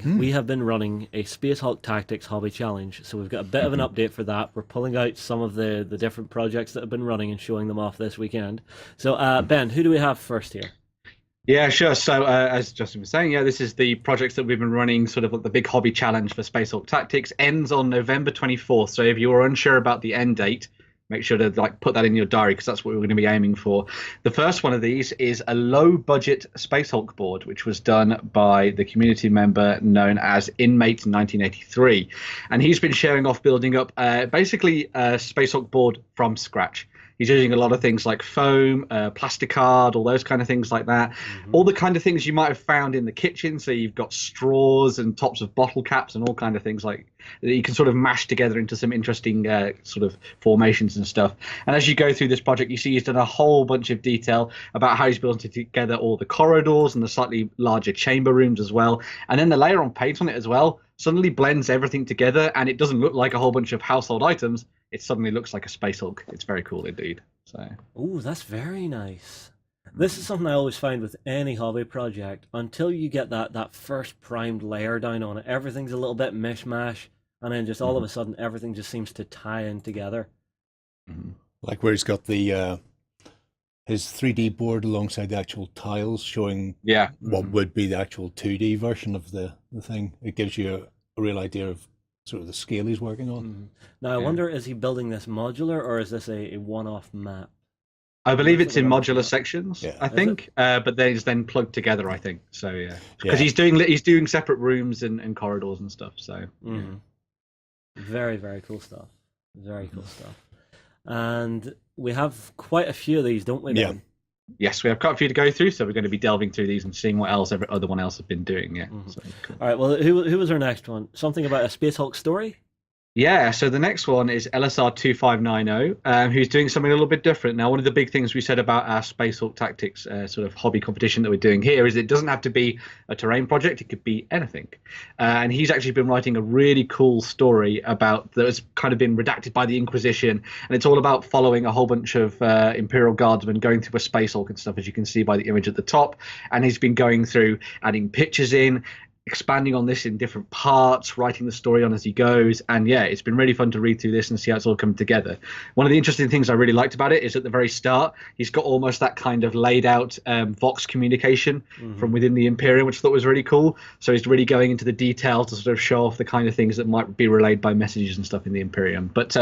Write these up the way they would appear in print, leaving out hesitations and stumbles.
we have been running a Space Hulk Tactics hobby challenge. So we've got a bit of an update for that. We're pulling out some of the different projects that have been running and showing them off this weekend. So Ben, who do we have first here? Yeah, sure. So, as Justin was saying, yeah, this is the projects that we've been running, sort of like the big hobby challenge for Space Hulk Tactics. Ends on November 24th. So, if you're unsure about the end date, make sure to put that in your diary because that's what we're going to be aiming for. The first one of these is a low-budget Space Hulk board, which was done by the community member known as Inmate 1983, and he's been showing off building up basically a Space Hulk board from scratch. He's using a lot of things like foam, plasticard, all those kind of things like that. All the kind of things you might have found in the kitchen. So you've got straws and tops of bottle caps and all kind of things like that you can sort of mash together into some interesting sort of formations and stuff. And as you go through this project, you see he's done a whole bunch of detail about how he's building together all the corridors and the slightly larger chamber rooms as well. And then the layer on paint on it as well suddenly blends everything together, and it doesn't look like a whole bunch of household items. It suddenly looks like a Space Hulk. It's very cool indeed. So. Oh, that's very nice. This is something I always find with any hobby project. Until you get that first primed layer down on it, everything's a little bit mishmash, and then just all of a sudden everything just seems to tie in together. Like where he's got the his 3D board alongside the actual tiles showing what would be the actual 2D version of the thing. It gives you a real idea of sort of the scale he's working on. Now, I wonder, is he building this modular or is this a one-off map? I believe it's in modular sections, Yeah. I think, but then it's then plugged together, I think. So yeah, because he's doing separate rooms and corridors and stuff. So very, very cool stuff. Very cool stuff. And we have quite a few of these, don't we, Ben? Yes, we have quite a few to go through, so we're going to be delving through these and seeing what else every other one else has been doing. Yeah. So, cool. All right. Well, who was our next one? Something about a Space Hulk story? Yeah, so the next one is LSR 2590, who's doing something a little bit different. Now, one of the big things we said about our Space Hulk Tactics sort of hobby competition that we're doing here is it doesn't have to be a terrain project, it could be anything. And he's actually been writing a really cool story about that has kind of been redacted by the Inquisition, and it's all about following a whole bunch of Imperial Guardsmen going through a Space Hulk and stuff, as you can see by the image at the top. And he's been going through adding pictures in, expanding on this in different parts, writing the story on as he goes, and yeah, it's been really fun to read through this and see how it's all come together. One of the interesting things I really liked about it is at the very start he's got almost that kind of laid out Vox communication from within the Imperium, which I thought was really cool. So he's really going into the detail to sort of show off the kind of things that might be relayed by messages and stuff in the Imperium. But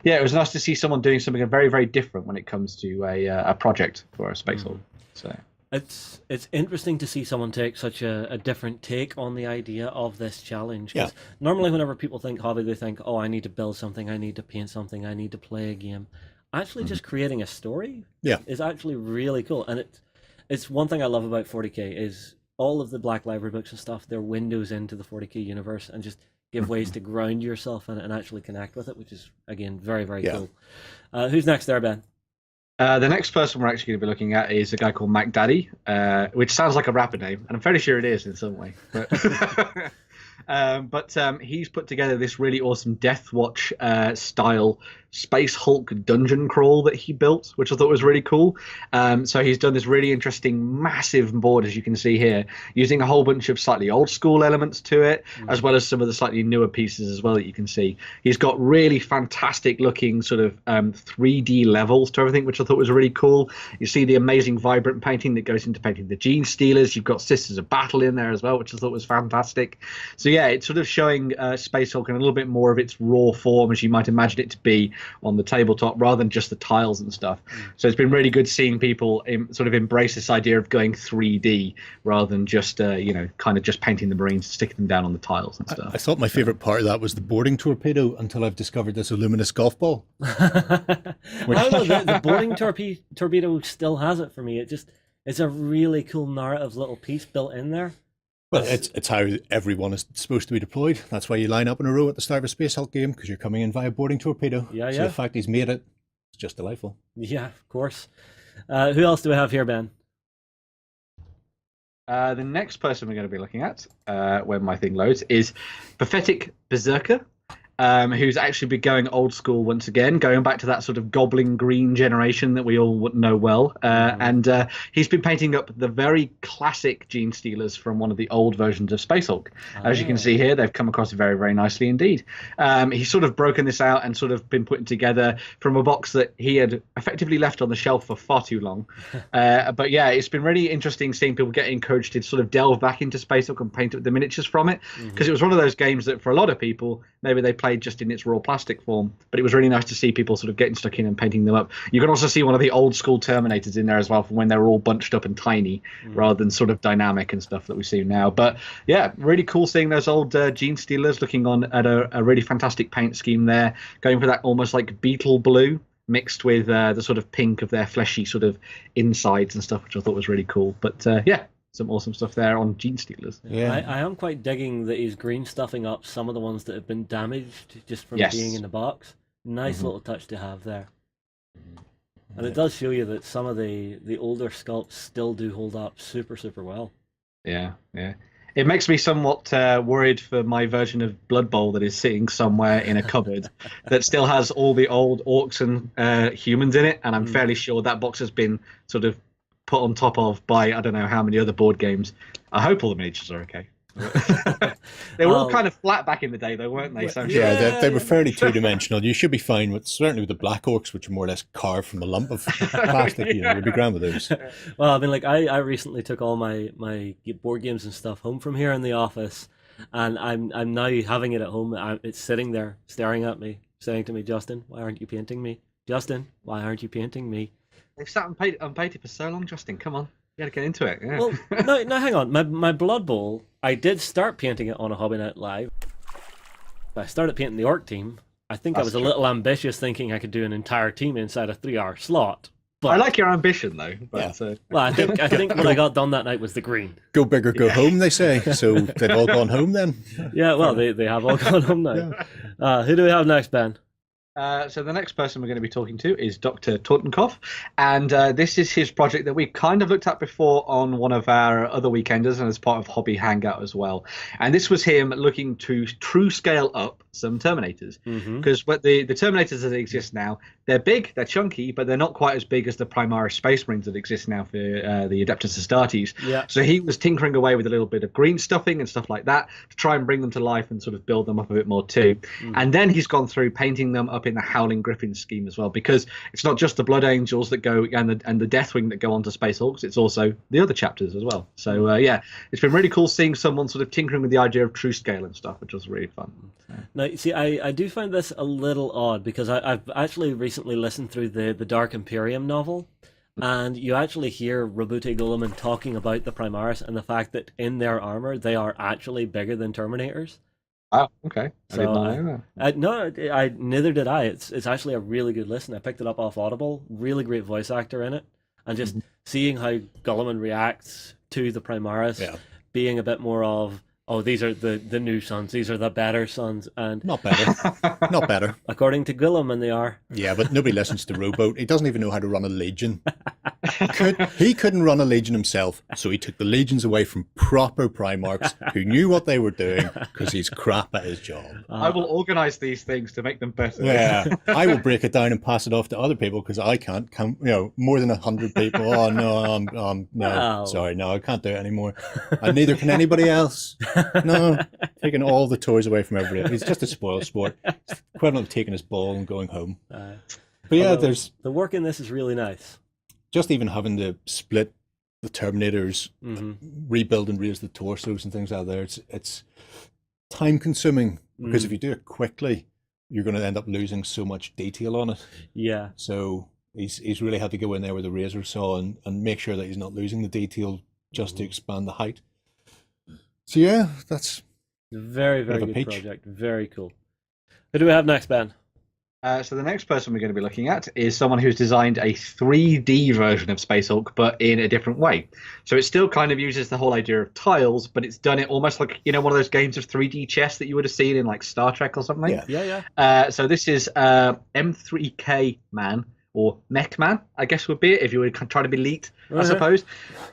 yeah, it was nice to see someone doing something very, very different when it comes to a project for a Space Hulk. So it's interesting to see someone take such a different take on the idea of this challenge. Yeah. Normally whenever people think hobby, they think, oh, I need to build something, I need to paint something, I need to play a game. Actually, just creating a story is actually really cool. And it's one thing I love about 40k is all of the Black Library books and stuff, they're windows into the 40k universe and just give ways to ground yourself in it and actually connect with it, which is, again, very, very cool. Who's next there, Ben? The next person we're actually going to be looking at is a guy called Mac Daddy, which sounds like a rapper name, and I'm fairly sure it is in some way. But he's put together this really awesome Death Watch style Space Hulk dungeon crawl that he built, which I thought was really cool. So he's done this really interesting, massive board, as you can see here, using a whole bunch of slightly old school elements to it, as well as some of the slightly newer pieces as well that you can see. He's got really fantastic looking sort of 3D levels to everything, which I thought was really cool. You see the amazing vibrant painting that goes into painting the Genestealers. You've got Sisters of Battle in there as well, which I thought was fantastic. So yeah, it's sort of showing Space Hulk in a little bit more of its raw form, as you might imagine it to be on the tabletop, rather than just the tiles and stuff. So it's been really good seeing people sort of embrace this idea of going 3D rather than just kind of just painting the Marines, sticking them down on the tiles and stuff. I thought my favorite part of that was the boarding torpedo until I've discovered this luminous golf ball. I don't know, the boarding torpedo still has it for me. It's a really cool narrative little piece built in there. Well, it's how everyone is supposed to be deployed. That's why you line up in a row at the start of a Space Hulk game, because you're coming in via boarding torpedo. Yeah, so the fact he's made it, it's just delightful. Yeah, of course. Who else do we have here, Ben? The next person we're going to be looking at, when my thing loads, is Pathetic Berserker. who's actually been going old school once again, going back to that sort of goblin green generation that we all know well. And he's been painting up the very classic Genestealers from one of the old versions of Space Hulk. As you can see here, they've come across very, very nicely indeed. He's sort of broken this out and sort of been putting together from a box that he had effectively left on the shelf for far too long. But yeah, it's been really interesting seeing people get encouraged to sort of delve back into Space Hulk and paint up the miniatures from it, because it was one of those games that for a lot of people, maybe they played just in its raw plastic form, but it was really nice to see people sort of getting stuck in and painting them up. You can also see one of the old school Terminators in there as well, from when they were all bunched up and tiny, rather than sort of dynamic and stuff that we see now. But yeah, really cool seeing those old Genestealers looking on at a really fantastic paint scheme there, going for that almost like beetle blue mixed with the sort of pink of their fleshy sort of insides and stuff, which I thought was really cool. But yeah, some awesome stuff there on Genestealers. Yeah, I am quite digging that he's green stuffing up some of the ones that have been damaged just from being in the box. Nice little touch to have there. And it does show you that some of the older sculpts still do hold up super, super well. Yeah. It makes me somewhat worried for my version of Blood Bowl that is sitting somewhere in a cupboard that still has all the old orcs and humans in it, and I'm fairly sure that box has been sort of put on top of by I don't know how many other board games. I hope all the miniatures are okay. They were all kind of flat back in the day, though, weren't they? So they were fairly two-dimensional. You should be fine with, certainly with the Black Orcs, which are more or less carved from a lump of plastic. You know, you'd be grand with those. Well, I mean, like I recently took all my board games and stuff home from here in the office, and I'm now having it at home. It's sitting there staring at me, saying to me, "Justin, why aren't you painting me? Justin, why aren't you painting me?" They've sat unpainted for so long, Justin. Come on. You gotta get into it. Yeah. Well, no, hang on. My Blood Bowl, I did start painting it on a Hobby Night Live. I started painting the Orc team. I think I was a little ambitious, thinking I could do an entire team inside a 3-hour slot. But, I like your ambition, though. But, well, I think what I got done that night was the green. Go big or go home, they say. So they've all gone home then. Yeah, well, they have all gone home now. Who do we have next, Ben? So the next person we're going to be talking to is Dr. Tortenkopf, and this is his project that we kind of looked at before on one of our other weekenders and as part of Hobby Hangout as well. And this was him looking to true scale up some Terminators, because the Terminators that exist now, they're big, they're chunky, but they're not quite as big as the Primaris Space Marines that exist now for the Adeptus Astartes. Yeah. So he was tinkering away with a little bit of green stuffing and stuff like that to try and bring them to life and sort of build them up a bit more too. And then he's gone through painting them up in the Howling Griffin scheme as well, because it's not just the Blood Angels that go and the Deathwing that go onto Space Hulks, it's also the other chapters as well. So yeah, it's been really cool seeing someone sort of tinkering with the idea of true scale and stuff, which was really fun. Now, see, I do find this a little odd, because I've actually recently listened through the Dark Imperium novel, and you actually hear Rabute Guilliman talking about the Primaris and the fact that in their armor they are actually bigger than Terminators. Oh, okay. I did not know that. No, neither did I. It's actually a really good listen. I picked it up off Audible. Really great voice actor in it, and just seeing how Guilliman reacts to the Primaris, being a bit more of, oh, these are the new sons. These are the better sons, and not better. According to Guilliman, they are. Yeah, but nobody listens to Rowboat. He doesn't even know how to run a legion. He couldn't run a legion himself, so he took the legions away from proper Primarchs who knew what they were doing, because he's crap at his job. I will organise these things to make them better. Yeah, I will break it down and pass it off to other people, because I can't count, more than 100 people. Oh no, sorry, no, I can't do it anymore. And neither can anybody else. No, taking all the toys away from everybody. It's just a spoil sport. It's equivalent of taking his ball and going home. But yeah, there's the work in this is really nice. Just even having to split the Terminators, rebuild and raise the torsos and things like that. It's time consuming, because if you do it quickly, you're going to end up losing so much detail on it. Yeah. So he's really had to go in there with a razor saw and make sure that he's not losing the detail just to expand the height. So yeah, that's very, very good project. Very cool. Who do we have next, Ben? So the next person we're going to be looking at is someone who's designed a 3D version of Space Hulk, but in a different way. So it still kind of uses the whole idea of tiles, but it's done it almost like, one of those games of 3D chess that you would have seen in like Star Trek or something. Yeah. So this is M3K Man, or Mechman, I guess would be it, if you were trying to be elite. I suppose.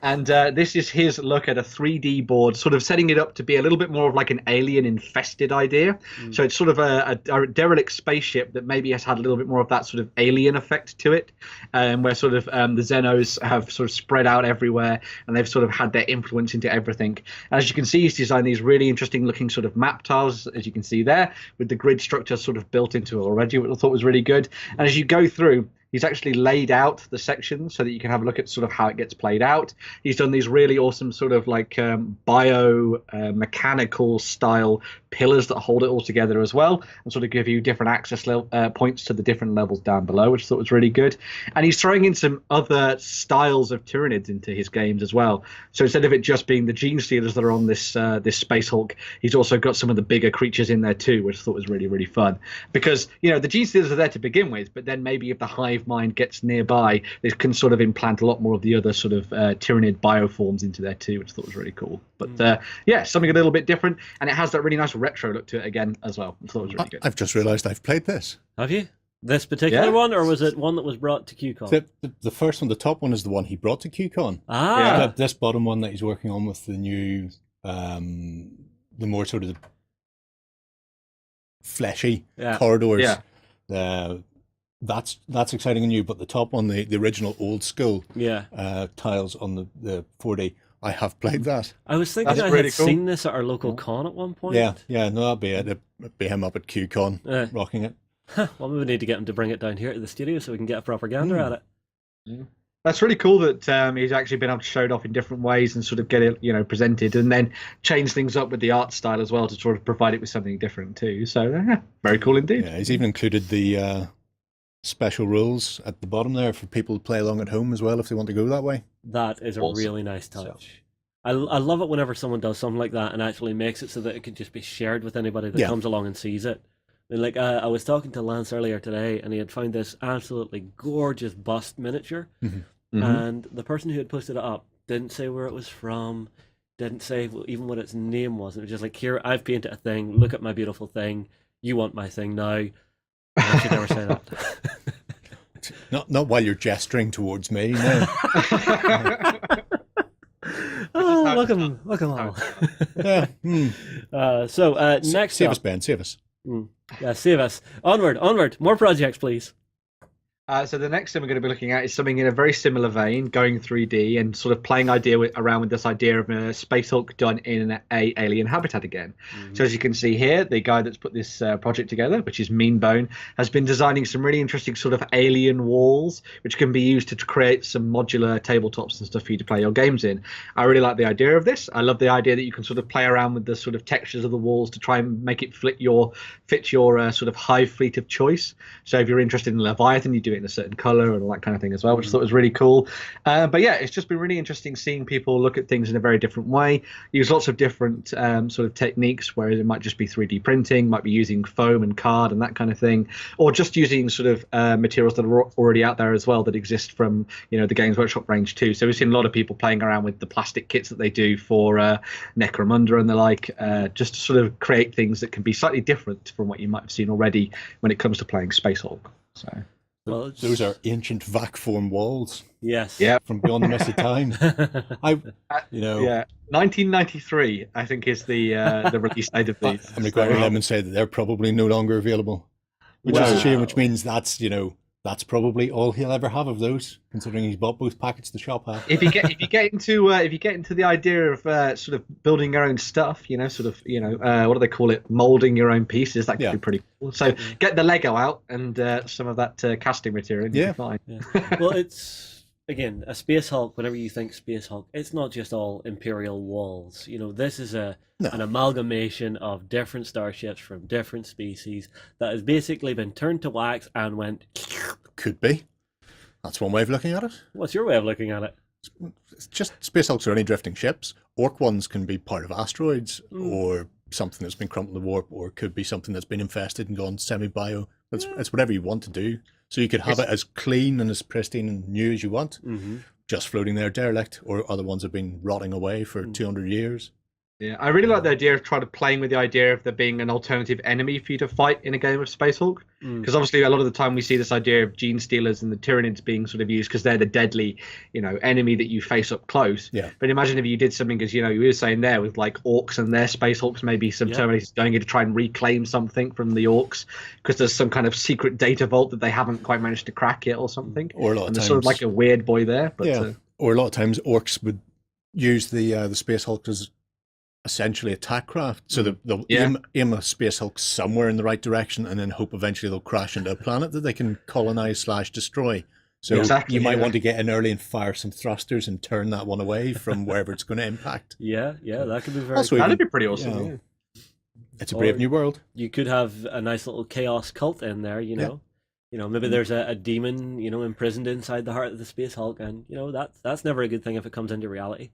And this is his look at a 3D board, sort of setting it up to be a little bit more of like an alien-infested idea. So it's sort of a derelict spaceship that maybe has had a little bit more of that sort of alien effect to it, where sort of the Xenos have sort of spread out everywhere, and they've sort of had their influence into everything. And as you can see, he's designed these really interesting-looking sort of map tiles, as you can see there, with the grid structure sort of built into it already, which I thought was really good. And as you go through, he's actually laid out the sections so that you can have a look at sort of how it gets played out. He's done these really awesome sort of like mechanical style pillars that hold it all together as well, and sort of give you different access points to the different levels down below, which I thought was really good. And he's throwing in some other styles of Tyranids into his games as well. So instead of it just being the Genestealers that are on this this Space Hulk, he's also got some of the bigger creatures in there too, which I thought was really, really fun. Because, you know, the Genestealers are there to begin with, but then maybe if the hive mind gets nearby, they can sort of implant a lot more of the other sort of Tyranid bioforms into there too, which I thought was really cool. But yeah, something a little bit different, and it has that really nice retro look to it again as well. I thought it was really good. I've just realised I've played this. Have you? This particular one, or was it one that was brought to QCon? The first one, the top one, is the one he brought to QCon. This bottom one that he's working on with the new, the more sort of fleshy corridors. That's exciting and new. But the top one, the original old school tiles on the 4D, I have played that. I was thinking I had seen this at our local con at one point. No, that'd be it. It'd be him up at QCon rocking it. Well, we need to get him to bring it down here to the studio so we can get a proper gander at it. That's really cool that he's actually been able to show it off in different ways and sort of get it, you know, presented, and then change things up with the art style as well to sort of provide it with something different too. So very cool indeed. Yeah, he's even included the special rules at the bottom there for people to play along at home as well if they want to go that way. That is a really nice touch. I love it whenever someone does something like that and actually makes it so that it can just be shared with anybody that comes along and sees it. And like I was talking to Lance earlier today, and he had found this absolutely gorgeous bust miniature, and the person who had posted it up didn't say where it was from, didn't say even what its name was. It was just like, here, I've painted a thing, look at my beautiful thing, you want my thing now. I should never say that. Not while you're gesturing towards me, no. Oh, look at them all. So next save up, us, Ben, save us. Yeah, save us. Onward. More projects, please. So the next thing we're going to be looking at is something in a very similar vein, going 3D and sort of playing around with this idea of a Space Hulk done in a alien habitat again. So as you can see here, the guy that's put this project together, which is Meanbone, has been designing some really interesting sort of alien walls, which can be used to create some modular tabletops and stuff for you to play your games in. I really like the idea of this. I love the idea that you can sort of play around with the sort of textures of the walls to try and make it fit your sort of hive fleet of choice. So if you're interested in Leviathan, you do it in a certain color and all that kind of thing as well, which I thought was really cool. But yeah, it's just been really interesting seeing people look at things in a very different way, use lots of different sort of techniques, whereas it might just be 3D printing, might be using foam and card and that kind of thing, or just using sort of materials that are already out there as well that exist from, you know, the Games Workshop range too. So we've seen a lot of people playing around with the plastic kits that they do for Necromunda and the like, just to sort of create things that can be slightly different from what you might have seen already when it comes to playing Space Hulk. So well, those are ancient vac form walls. Yes. Yeah. From beyond the mist of time. 1993, I think, is the release date of these. I'm going to go out on them and say that they're probably no longer available, which is a shame. Which means that's probably all he'll ever have of those, considering he's bought both packets the shop have. If you get into the idea of sort of building your own stuff, what do they call it, molding your own pieces, that could be pretty cool. So get the Lego out and some of that casting material. And you'll be fine. Yeah. Well, it's again a Space Hulk. Whenever you think Space Hulk, it's not just all Imperial walls. This is an amalgamation of different starships from different species that has basically been turned to wax and went. Could be. That's one way of looking at it. What's your way of looking at it? It's just Space Hulks are only drifting ships. Orc ones can be part of asteroids or something that's been crumpled to warp, or it could be something that's been infested and gone semi-bio. It's whatever you want to do. So you could have it as clean and as pristine and new as you want, just floating there derelict, or other ones have been rotting away for 200 years. Yeah, I really like the idea of trying to playing with the idea of there being an alternative enemy for you to fight in a game of Space Hulk. Because obviously a lot of the time we see this idea of Genestealers and the Tyranids being sort of used because they're the deadly, enemy that you face up close. Yeah. But imagine if you did something, as you were saying there, with like Orcs and their Space Hulks, maybe some Terminators going in to try and reclaim something from the Orcs because there's some kind of secret data vault that they haven't quite managed to crack yet or something. Or a lot of there's times, sort of like a weird boy there. But, or a lot of times Orcs would use the Space Hulk as essentially attack craft, so they'll aim a Space Hulk somewhere in the right direction and then hope eventually they'll crash into a planet that they can colonize/destroy. So you might want to get in early and fire some thrusters and turn that one away from wherever it's going to impact. Yeah, that could be very also, cool. That'd be pretty awesome. It's a brave new world. You could have a nice little chaos cult in there, maybe there's a demon, imprisoned inside the heart of the Space Hulk, and that's never a good thing if it comes into reality.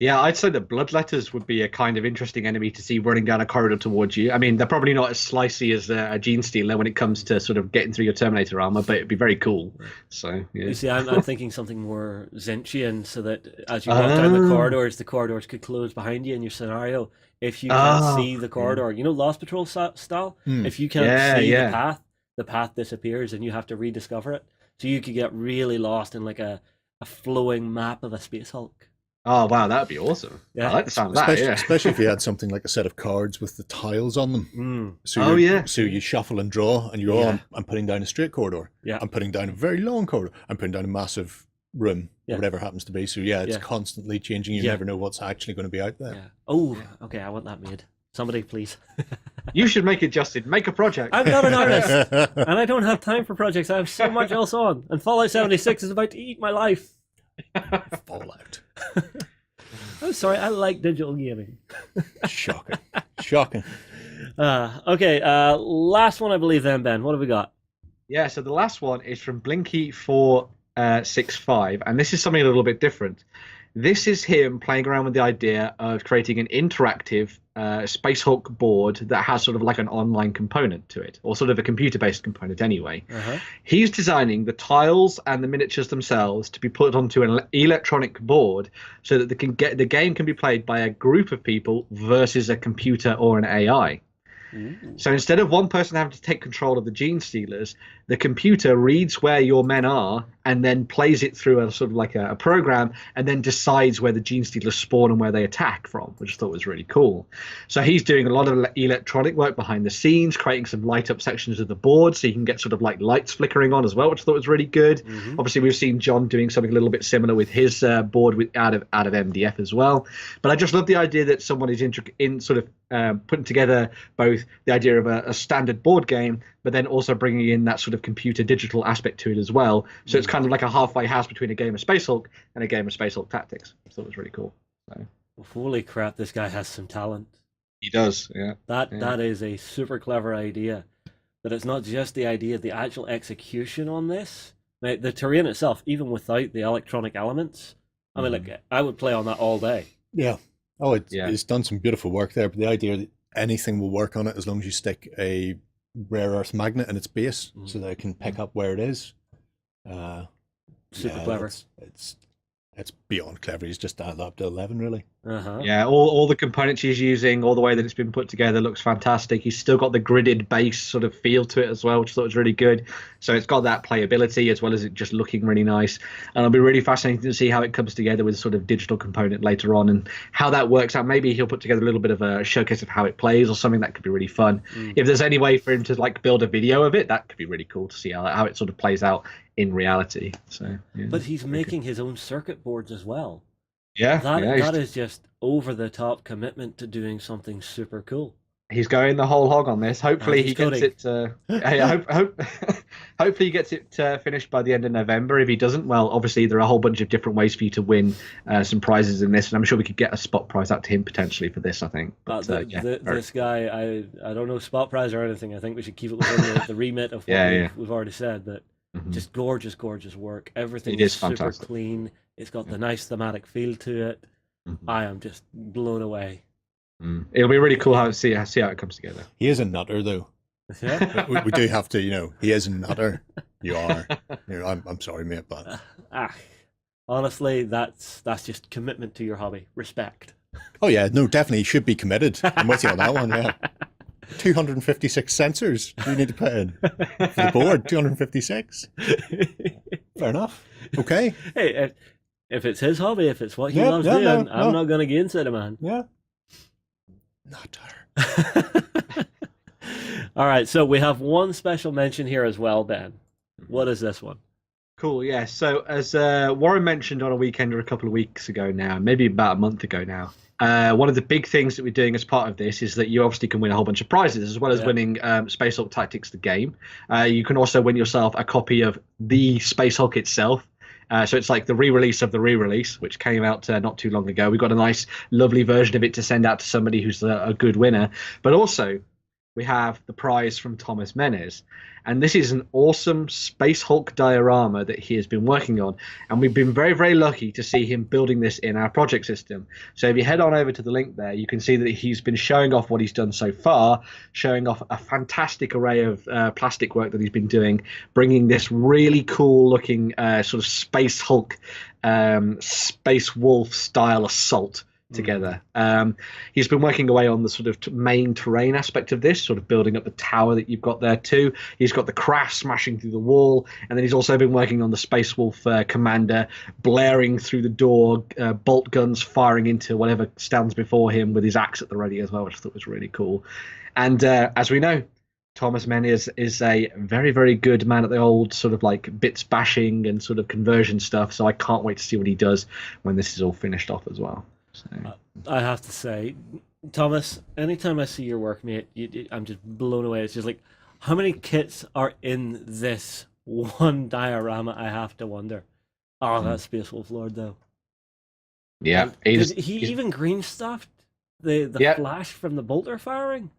Yeah, I'd say that Bloodletters would be a kind of interesting enemy to see running down a corridor towards you. I mean, they're probably not as slicey as a Genestealer when it comes to sort of getting through your Terminator armor, but it'd be very cool. So, yeah. You see, I'm thinking something more Zinchian, so that as you walk down the corridors could close behind you in your scenario. If you can't see the corridor, Lost Patrol style, if you can't see the path disappears and you have to rediscover it. So you could get really lost in like a flowing map of a Space Hulk. Oh wow, that'd be awesome! Yeah, I like the sound of that. Especially if you had something like a set of cards with the tiles on them. So you shuffle and draw, and you go, I'm putting down a straight corridor. Yeah, I'm putting down a very long corridor. I'm putting down a massive room, or whatever it happens to be. So it's constantly changing. You never know what's actually going to be out there. Yeah. Oh, okay. I want that made. Somebody, please. You should make it, Justin. Make a project. I'm not an artist, and I don't have time for projects. I have so much else on, and Fallout 76 is about to eat my life. Fallout. I'm sorry, I like digital gaming. Shocking. Okay, last one I believe then, Ben. What have we got? Yeah, so the last one is from Blinky465, and this is something a little bit different. This is him playing around with the idea of creating an interactive Space Hulk board that has sort of like an online component to it, or sort of a computer-based component anyway. He's designing the tiles and the miniatures themselves to be put onto an electronic board so that the game can be played by a group of people versus a computer or an AI. So instead of one person having to take control of the Genestealers, the computer reads where your men are and then plays it through a sort of like a program and then decides where the Genestealers spawn and where they attack from, which I thought was really cool. So he's doing a lot of electronic work behind the scenes, creating some light up sections of the board so you can get sort of like lights flickering on as well, which I thought was really good. Obviously, we've seen John doing something a little bit similar with his board out of MDF as well. But I just love the idea that someone is putting together both the idea of a standard board game, but then also bringing in that sort of computer digital aspect to it as well. So it's kind of like a halfway house between a game of Space Hulk and a game of Space Hulk Tactics. I thought it was really cool. So. Holy crap, this guy has some talent. He does, yeah. That is a super clever idea. But it's not just the idea, the actual execution on this. Now, the terrain itself, even without the electronic elements, I mean, I would play on that all day. Yeah. Oh, it's done some beautiful work there, but the idea that anything will work on it as long as you stick a rare earth magnet in its base so that it can pick up where it is. Super clever. It's beyond clever. He's just dialed up to 11, really. Yeah, all the components he's using, all the way that it's been put together looks fantastic. He's still got the gridded base sort of feel to it as well, which I thought was really good. So it's got that playability as well as it just looking really nice. And it'll be really fascinating to see how it comes together with sort of digital component later on and how that works out. Maybe he'll put together a little bit of a showcase of how it plays or something that could be really fun. If there's any way for him to like build a video of it, that could be really cool to see how it sort of plays out in reality. So, yeah, but he's making his own circuit boards as well. That is just over the top commitment to doing something super cool. He's going the whole hog on this. Hopefully he gets it. Hopefully he gets it finished by the end of November. If he doesn't, well, obviously there are a whole bunch of different ways for you to win some prizes in this, and I'm sure we could get a spot prize out to him potentially for this. I think. But, this guy, I don't know spot prize or anything. I think we should keep it within the remit of what we've already said. But just gorgeous work. Everything is super fantastic. Clean. It's got the nice thematic feel to it. I am just blown away. It'll be really cool to see how it comes together. He is a nutter, though. Yeah, we do have to, he is a nutter. You are. I'm sorry, mate, but honestly, that's just commitment to your hobby. Respect. Oh yeah, no, definitely should be committed. I'm with you on that one. Yeah, 256 sensors you need to put in for the board. 256. Fair enough. Okay. Hey, if it's his hobby, if it's what he loves doing, I'm not going to gainsay the man. Yeah. Not her. All right, so we have one special mention here as well, Ben. What is this one? Cool, yeah. So as Warren mentioned on a weekend or a couple of weeks ago now, maybe about a month ago now, one of the big things that we're doing as part of this is that you obviously can win a whole bunch of prizes, as well as winning Space Hulk Tactics, the game. You can also win yourself a copy of the Space Hulk itself. So it's like the re-release of the re-release, which came out not too long ago. We've got a nice, lovely version of it to send out to somebody who's a good winner. But also, we have the prize from Thomas Menace. And this is an awesome Space Hulk diorama that he has been working on. And we've been very, very lucky to see him building this in our project system. So if you head on over to the link there, you can see that he's been showing off what he's done so far, showing off a fantastic array of plastic work that he's been doing, bringing this really cool looking sort of Space Hulk, Space Wolf style assault together. He's been working away on the sort of main terrain aspect of this, sort of building up the tower that you've got there too. He's got the craft smashing through the wall, and then he's also been working on the Space Wolf commander blaring through the door, bolt guns firing into whatever stands before him with his axe at the ready as well, which I thought was really cool. And as we know, Thomas Menace is a very, very good man at the old sort of like bits bashing and sort of conversion stuff, so I can't wait to see what he does when this is all finished off as well. So. I have to say, Thomas, anytime I see your work, mate, I'm just blown away. It's just like, how many kits are in this one diorama? I have to wonder. Oh, that Space Wolf Lord, though. Yeah. Did he even green stuffed the flash from the bolter firing?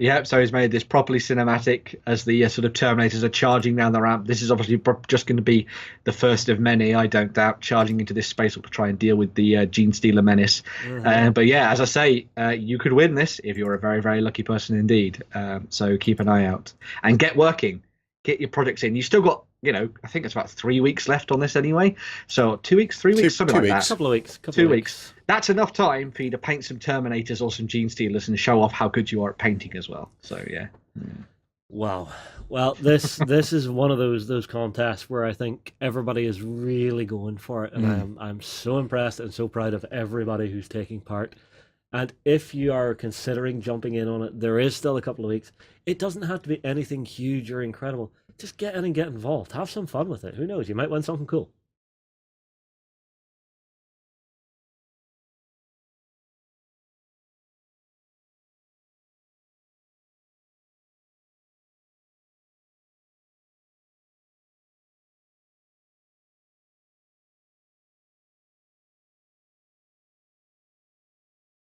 Yeah, so he's made this properly cinematic as the sort of Terminators are charging down the ramp. This is obviously just going to be the first of many, I don't doubt, charging into this space to try and deal with the Genestealer Menace. But yeah, as I say, you could win this if you're a very, very lucky person indeed. So keep an eye out and get working. Get your projects in. You still got, I think it's about 3 weeks left on this anyway. So 2 weeks, 3 weeks, something like that. Couple of weeks. 2 weeks. That's enough time for you to paint some Terminators or some Genestealers and show off how good you are at painting as well. So yeah. Wow. Well, this is one of those contests where I think everybody is really going for it, and I'm so impressed and so proud of everybody who's taking part. And if you are considering jumping in on it, there is still a couple of weeks. It doesn't have to be anything huge or incredible. Just get in and get involved. Have some fun with it. Who knows? You might win something cool.